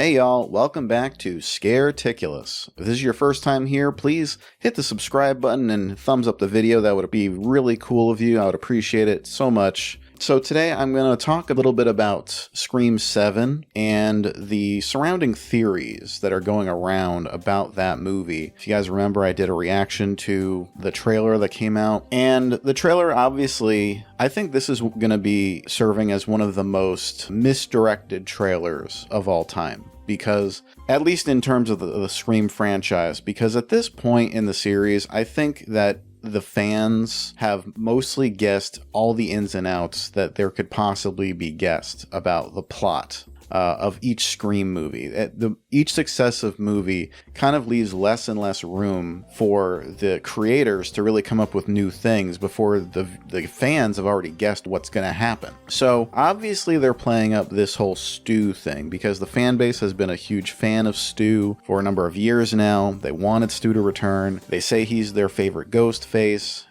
Hey y'all, welcome back to Scareticulous. If this is your first time here, please hit the subscribe button and thumbs up the video. That would be really cool of you. I would appreciate it so much. So today I'm going to talk a little bit about Scream 7 and the surrounding theories that are going around about that movie. If you guys remember, I did a reaction to the trailer that came out, and the trailer, obviously, I think this is going to be serving as one of the most misdirected trailers of all time. Because, at least in terms of the Scream franchise, because at this point in the series, I think that the fans have mostly guessed all the ins and outs that there could possibly be guessed about the plot of each Scream movie. Each successive movie kind of leaves less and less room for the creators to really come up with new things before the fans have already guessed what's going to happen. So obviously they're playing up this whole Stu thing because the fan base has been a huge fan of Stu for a number of years now. They wanted Stu to return. They say he's their favorite Ghostface.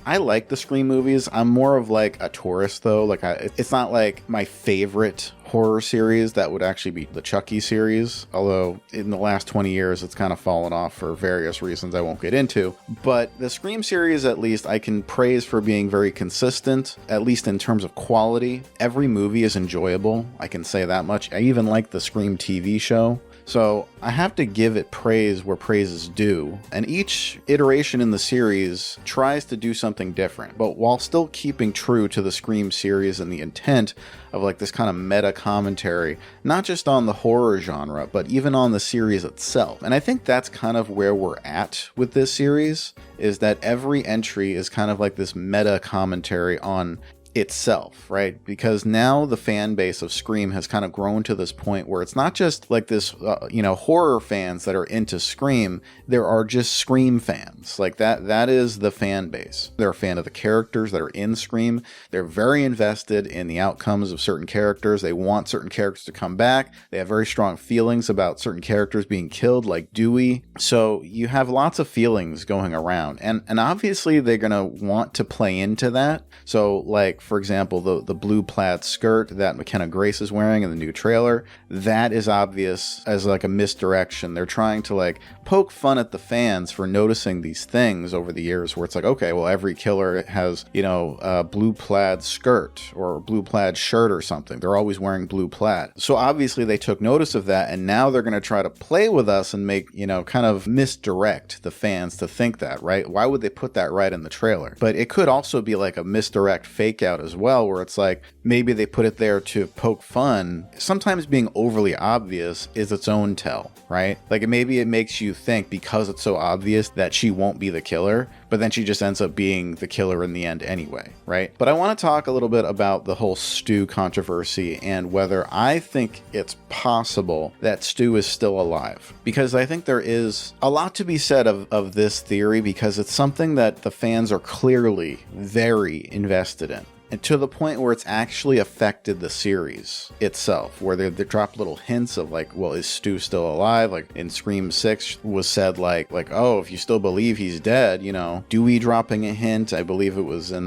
I like the Scream movies. I'm more of like a tourist though. It's not like my favorite horror series. That would actually be the Chucky series. Although in the last 20 years, it's kind of fallen off for various reasons I won't get into. But the Scream series, at least, I can praise for being very consistent, at least in terms of quality. Every movie is enjoyable. I can say that much. I even like the Scream TV show. So I have to give it praise where praise is due, and each iteration in the series tries to do something different, but while still keeping true to the Scream series and the intent of like this kind of meta commentary, not just on the horror genre, but even on the series itself. And I think that's kind of where we're at with this series, is that every entry is kind of like this meta commentary on itself, right? Because now the fan base of Scream has kind of grown to this point where it's not just like this, horror fans that are into Scream. There are just Scream fans. Like that is the fan base. They're a fan of the characters that are in Scream. They're very invested in the outcomes of certain characters. They want certain characters to come back. They have very strong feelings about certain characters being killed, like Dewey. So you have lots of feelings going around, and obviously they're going to want to play into that. So like, for example, the blue plaid skirt that McKenna Grace is wearing in the new trailer, that is obvious as like a misdirection. They're trying to like poke fun at the fans for noticing these things over the years where it's like, okay, well, every killer has, a blue plaid skirt or a blue plaid shirt or something. They're always wearing blue plaid. So obviously they took notice of that, and now they're going to try to play with us and make, kind of misdirect the fans to think that, right? Why would they put that right in the trailer? But it could also be like a misdirect fake out as well, where it's like maybe they put it there to poke fun. Sometimes being overly obvious is its own tell, right? Like maybe it makes you think because it's so obvious that she won't be the killer, but then she just ends up being the killer in the end anyway, right? But I want to talk a little bit about the whole Stu controversy and whether I think it's possible that Stu is still alive, because I think there is a lot to be said of this theory, because it's something that the fans are clearly very invested in. And to the point where it's actually affected the series itself, where they drop little hints of like, well, is Stu still alive? Like in Scream 6 was said like, oh, if you still believe he's dead, Dewey dropping a hint. I believe it was in,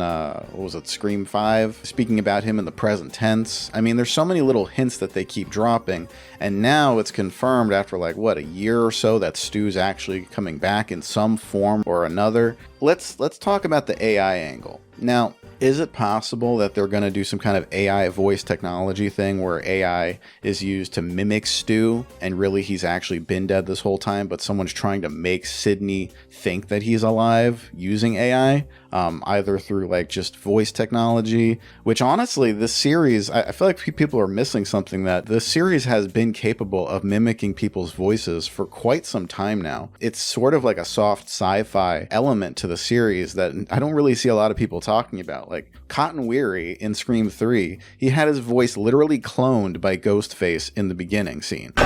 Scream 5, speaking about him in the present tense. I mean, there's so many little hints that they keep dropping. And now it's confirmed after like, a year or so that Stu's actually coming back in some form or another. Let's talk about the AI angle. Now, is it possible that they're going to do some kind of AI voice technology thing where AI is used to mimic Stu and really he's actually been dead this whole time, but someone's trying to make Sidney think that he's alive using AI? Either through like just voice technology, which honestly, this series, I feel like people are missing something, that this series has been capable of mimicking people's voices for quite some time now. It's sort of like a soft sci-fi element to the series that I don't really see a lot of people talking about. Like Cotton Weary in Scream 3, he had his voice literally cloned by Ghostface in the beginning scene. What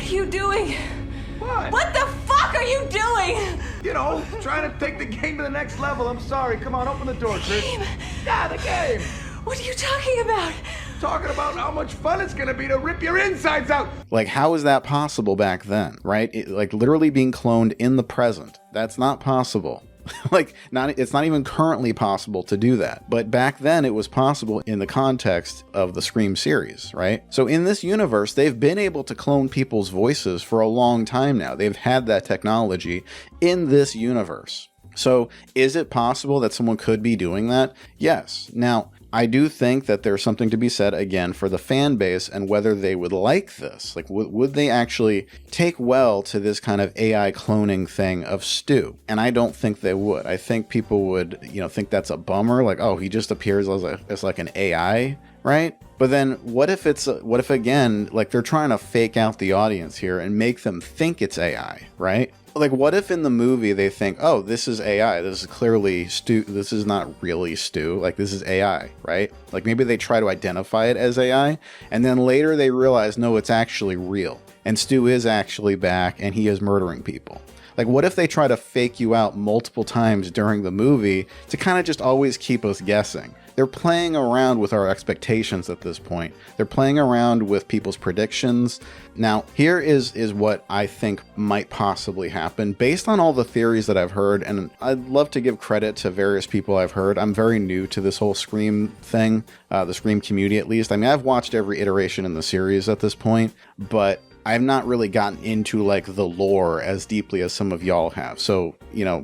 are you doing? What the fuck are you doing? Trying to take the game to the next level. I'm sorry. Come on, open the door, Chris. Game? Yeah, the game. What are you talking about? Talking about how much fun it's gonna be to rip your insides out. Like, how is that possible back then, right? Like literally being cloned in the present. That's not possible. Like, it's not even currently possible to do that. But back then it was possible in the context of the Scream series, right? So in this universe, they've been able to clone people's voices for a long time now. They've had that technology in this universe. So is it possible that someone could be doing that? Yes. Now, I do think that there's something to be said, again, for the fan base and whether they would like this. Like, would they actually take well to this kind of AI cloning thing of Stu? And I don't think they would. I think people would, think that's a bummer. Like, oh, he just appears as like an AI, right? But then what if again, like they're trying to fake out the audience here and make them think it's AI, right? Like, what if in the movie they think, oh, this is AI, this is clearly Stu, this is not really Stu, like this is AI, right? Like maybe they try to identify it as AI, and then later they realize, no, it's actually real, and Stu is actually back, and he is murdering people. Like, what if they try to fake you out multiple times during the movie to kind of just always keep us guessing? They're playing around with our expectations at this point. They're playing around with people's predictions. Now, here is what I think might possibly happen based on all the theories that I've heard, and I'd love to give credit to various people I've heard. I'm very new to this whole Scream thing, the Scream community at least. I mean, I've watched every iteration in the series at this point, but I've not really gotten into like the lore as deeply as some of y'all have. So,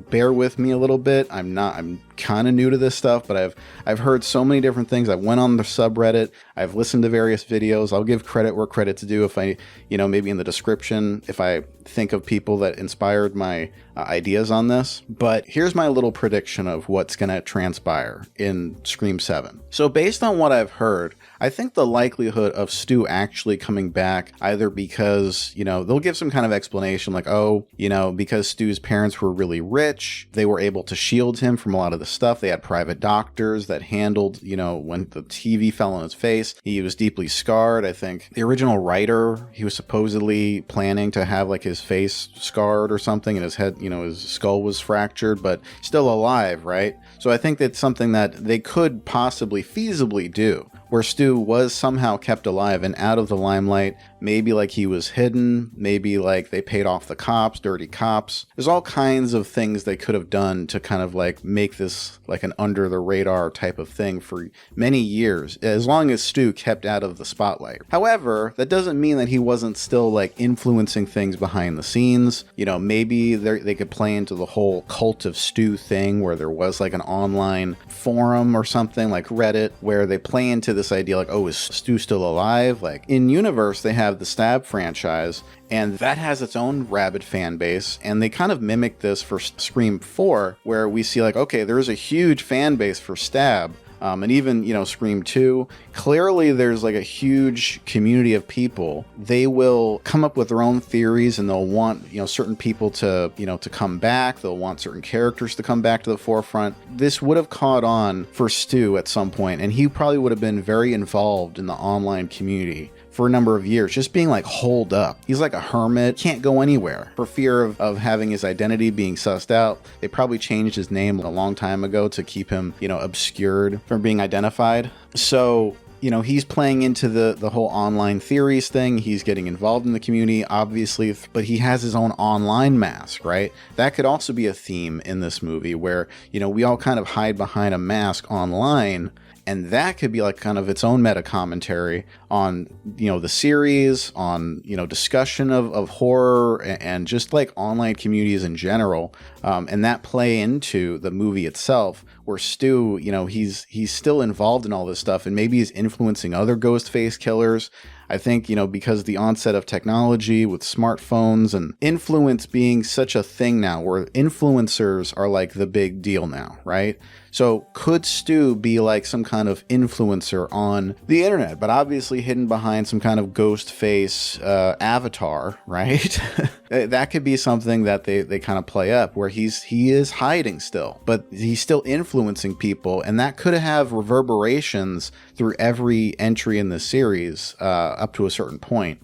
bear with me a little bit. I'm kind of new to this stuff, but I've heard so many different things. I went on the subreddit. I've listened to various videos. I'll give credit where credit's due. If I, maybe in the description, if I think of people that inspired my ideas on this. But here's my little prediction of what's going to transpire in Scream 7. So based on what I've heard, I think the likelihood of Stu actually coming back, either because, they'll give some kind of explanation like, oh, because Stu's parents were really rich, they were able to shield him from a lot of the stuff. They had private doctors that handled, when the TV fell on his face, he was deeply scarred. I think the original writer, he was supposedly planning to have like his face scarred or something, and his head, his skull was fractured, but still alive, right? So I think that's something that they could possibly feasibly do, where Stu was somehow kept alive and out of the limelight. Maybe like he was hidden, maybe like they paid off the cops, dirty cops. There's all kinds of things they could have done to kind of like make this like an under the radar type of thing for many years, as long as Stu kept out of the spotlight. However, that doesn't mean that he wasn't still like influencing things behind the scenes. Maybe they could play into the whole cult of Stu thing, where there was like an online forum or something like Reddit where they play into this idea like, oh, is Stu still alive? Like in universe, they have the Stab franchise, and that has its own rabid fan base, and they kind of mimic this for Scream 4, where we see like, okay, there's a huge fan base for Stab. And even, Scream 2, clearly there's like a huge community of people. They will come up with their own theories, and they'll want, certain people to, to come back. They'll want certain characters to come back to the forefront. This would have caught on for Stu at some point, and he probably would have been very involved in the online community for a number of years, just being like holed up. He's like a hermit, can't go anywhere for fear of having his identity being sussed out. They probably changed his name a long time ago to keep him, obscured from being identified. So, he's playing into the whole online theories thing. He's getting involved in the community, obviously, but he has his own online mask, right? That could also be a theme in this movie where, we all kind of hide behind a mask online. And that could be like kind of its own meta commentary on, the series, on, discussion of horror and just like online communities in general. And that play into the movie itself, where Stu, he's still involved in all this stuff, and maybe he's influencing other Ghostface killers. I think, because the onset of technology with smartphones and influence being such a thing now, where influencers are like the big deal now, right? So could Stu be like some kind of influencer on the internet, but obviously hidden behind some kind of ghost face avatar, right? That could be something that they kind of play up, where he is hiding still, but he's still influencing people, and that could have reverberations through every entry in the series up to a certain point.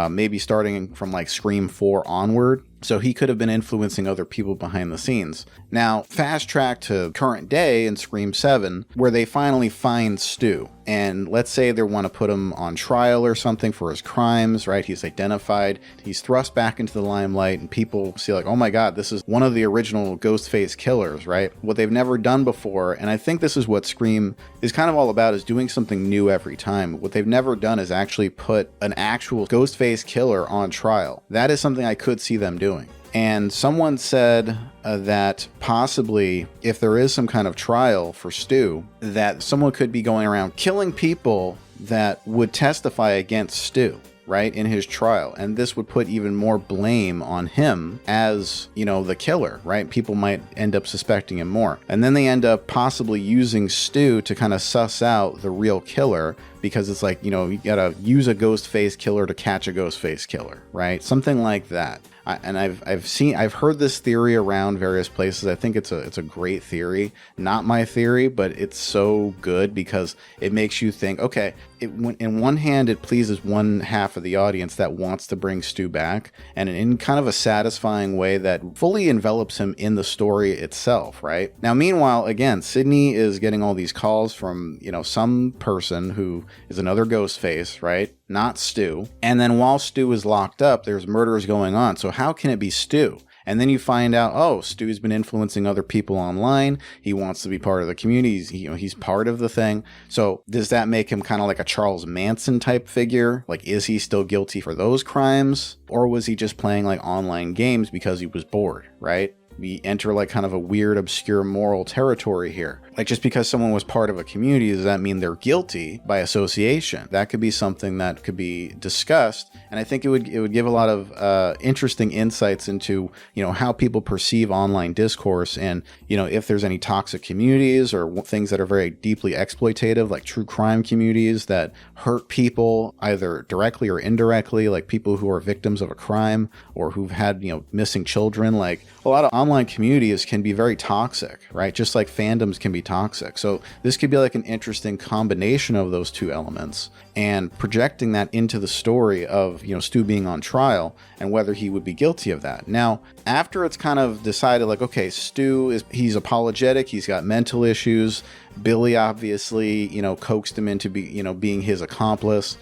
Maybe starting from like Scream 4 onward. So he could have been influencing other people behind the scenes. Now, fast track to current day in Scream 7, where they finally find Stu. And let's say they want to put him on trial or something for his crimes, right? He's identified, he's thrust back into the limelight, and people see like, oh my God, this is one of the original Ghostface killers, right? What they've never done before, and I think this is what Scream is kind of all about, is doing something new every time. What they've never done is actually put an actual Ghostface killer on trial. That is something I could see them doing. And someone said that possibly if there is some kind of trial for Stu, that someone could be going around killing people that would testify against Stu, right, in his trial. And this would put even more blame on him as, you know, the killer, right? People might end up suspecting him more. And then they end up possibly using Stu to kind of suss out the real killer, because it's like, you know, you gotta use a Ghostface killer to catch a Ghostface killer, right? Something like that. I've heard this theory around various places. I think it's a great theory. Not my theory, but it's so good because it makes you think, okay, in one hand, it pleases one half of the audience that wants to bring Stu back, and in kind of a satisfying way that fully envelops him in the story itself, right? Now, meanwhile, again, Sydney is getting all these calls from, you know, some person who is another Ghostface, right? Not Stu. And then while Stu is locked up, there's murders going on. So how can it be Stu? And then you find out, oh, Stu's been influencing other people online. He wants to be part of the community. He's part of the thing. So does that make him kind of like a Charles Manson type figure? Like, is he still guilty for those crimes? Or was he just playing like online games because he was bored, right? We enter like kind of a weird, obscure moral territory here. Like, just because someone was part of a community, does that mean they're guilty by association? That could be something that could be discussed. And I think it would give a lot of interesting insights into, you know, how people perceive online discourse, and, you know, if there's any toxic communities or things that are very deeply exploitative, like true crime communities that hurt people either directly or indirectly, like people who are victims of a crime or who've had, you know, missing children. Like, a lot of online communities can be very toxic, right? Just like fandoms can be toxic. So this could be like an interesting combination of those two elements, and projecting that into the story of, you know, Stu being on trial and whether he would be guilty of that. Now, after it's kind of decided like, okay, he's apologetic, he's got mental issues. Billy obviously, you know, coaxed him into being his accomplice.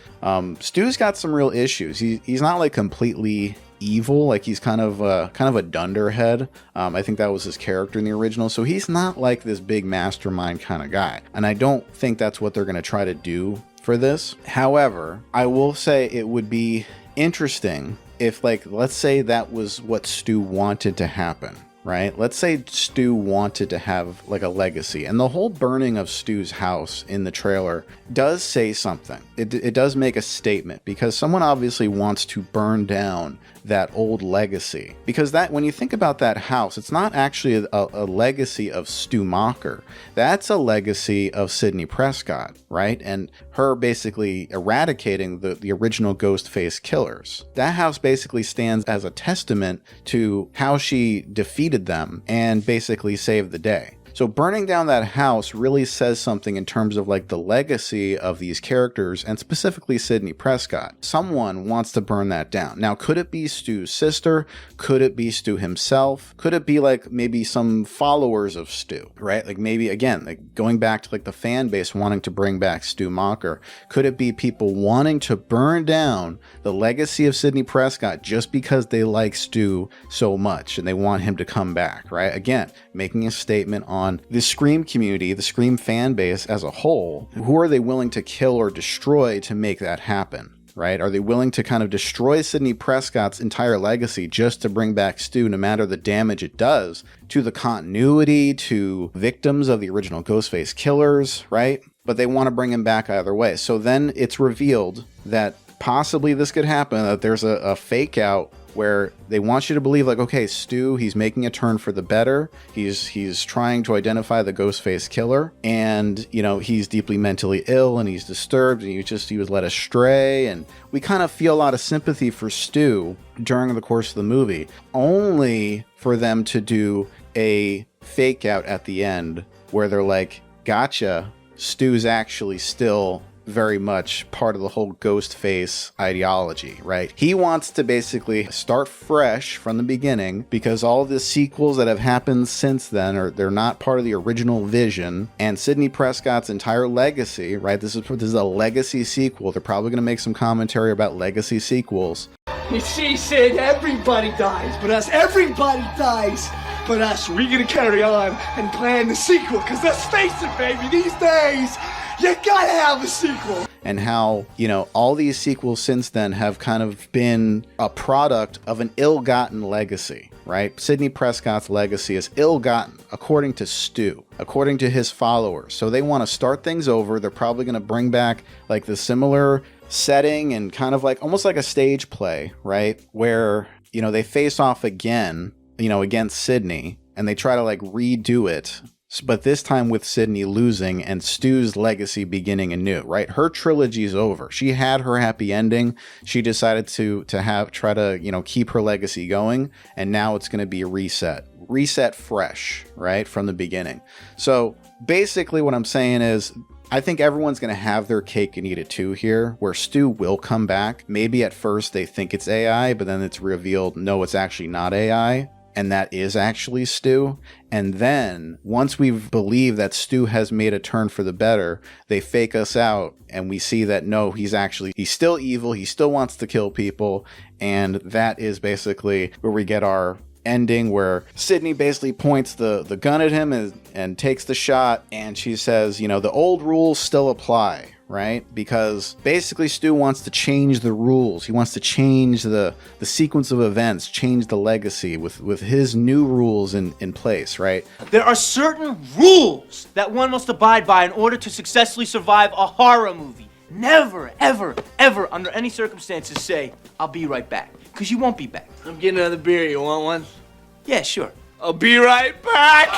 Stu's got some real issues. He's not like completely evil, like he's kind of a dunderhead. I think that was his character in the original. So he's not like this big mastermind kind of guy. And I don't think that's what they're going to try to do for this. However, I will say it would be interesting if, like, let's say that was what Stu wanted to happen. Right? Let's say Stu wanted to have like a legacy, and the whole burning of Stu's house in the trailer does say something. It does make a statement, because someone obviously wants to burn down that old legacy, because that, when you think about that house, it's not actually a legacy of Stu Macher. That's a legacy of Sidney Prescott, right? And her basically eradicating the original Ghostface killers. That house basically stands as a testament to how she defeated them and basically saved the day. So burning down that house really says something in terms of like the legacy of these characters, and specifically Sidney Prescott. Someone wants to burn that down. Now, could it be Stu's sister? Could it be Stu himself? Could it be like maybe some followers of Stu, right? Like maybe, again, like going back to like the fan base wanting to bring back Stu Macher. Could it be people wanting to burn down the legacy of Sidney Prescott just because they like Stu so much and they want him to come back, right? Again, making a statement on the Scream community, the Scream fan base as a whole. Who are they willing to kill or destroy to make that happen? Right? Are they willing to kind of destroy Sidney Prescott's entire legacy just to bring back Stu, no matter the damage it does to the continuity, to victims of the original Ghostface killers, right? But they want to bring him back either way. So then it's revealed that possibly this could happen, that there's a fake out where they want you to believe like, okay, Stu, he's making a turn for the better. He's trying to identify the Ghostface killer, and, you know, he's deeply mentally ill and he's disturbed and he was led astray. And we kind of feel a lot of sympathy for Stu during the course of the movie, only for them to do a fake out at the end where they're like, gotcha, Stu's actually still very much part of the whole Ghostface ideology, right? He wants to basically start fresh from the beginning because all of the sequels that have happened since then they're not part of the original vision, and Sidney Prescott's entire legacy, right? This is a legacy sequel. They're probably going to make some commentary about legacy sequels. You see, Sid, everybody dies but us. Everybody dies but us. We're gonna carry on and plan the sequel, because let's face it, baby, these days, you gotta have a sequel. And how, you know, all these sequels since then have kind of been a product of an ill-gotten legacy, right? Sidney Prescott's legacy is ill-gotten, according to Stu, according to his followers. So they want to start things over. They're probably going to bring back like the similar setting and kind of like almost like a stage play, right? Where, you know, they face off again, you know, against Sidney, and they try to like redo it. But this time with Sidney losing and Stu's legacy beginning anew, right? Her trilogy's over. She had her happy ending. She decided to try to, you know, keep her legacy going. And now it's going to be a reset fresh, right? From the beginning. So basically what I'm saying is, I think everyone's going to have their cake and eat it too here, where Stu will come back. Maybe at first they think it's AI, but then it's revealed, no, it's actually not AI. And that is actually Stu. And then once we believe that Stu has made a turn for the better, they fake us out and we see that no, he's still evil. He still wants to kill people. And that is basically where we get our ending, where Sidney basically points the gun at him and takes the shot. And she says, you know, the old rules still apply, right? Because basically Stu wants to change the rules. He wants to change the sequence of events, change the legacy with his new rules in place, right? There are certain rules that one must abide by in order to successfully survive a horror movie. Never, ever, ever, under any circumstances say, I'll be right back. Because you won't be back. I'm getting another beer. You want one? Yeah, sure. I'll be right back!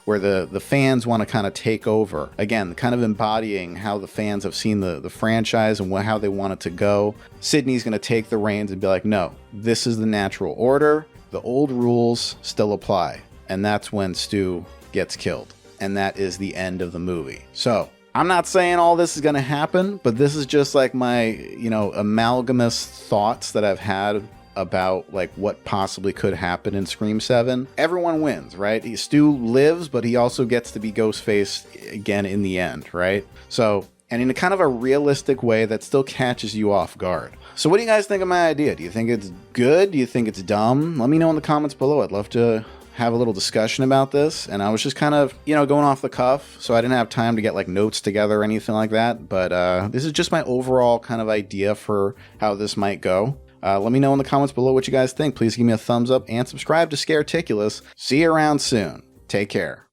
Where the fans want to kind of take over. Again, kind of embodying how the fans have seen the franchise and how they want it to go. Sidney's going to take the reins and be like, no, this is the natural order. The old rules still apply. And that's when Stu gets killed. And that is the end of the movie. So I'm not saying all this is going to happen, but this is just like my, you know, amalgamous thoughts that I've had about like what possibly could happen in Scream 7. Everyone wins, right? Stu lives, but he also gets to be Ghostface again in the end, right? So, and in a kind of a realistic way that still catches you off guard. So what do you guys think of my idea? Do you think it's good? Do you think it's dumb? Let me know in the comments below. I'd love to have a little discussion about this. And I was just kind of, you know, going off the cuff, so I didn't have time to get like notes together or anything like that. But this is just my overall kind of idea for how this might go. Let me know in the comments below what you guys think. Please give me a thumbs up and subscribe to Scareticulous. See you around soon. Take care.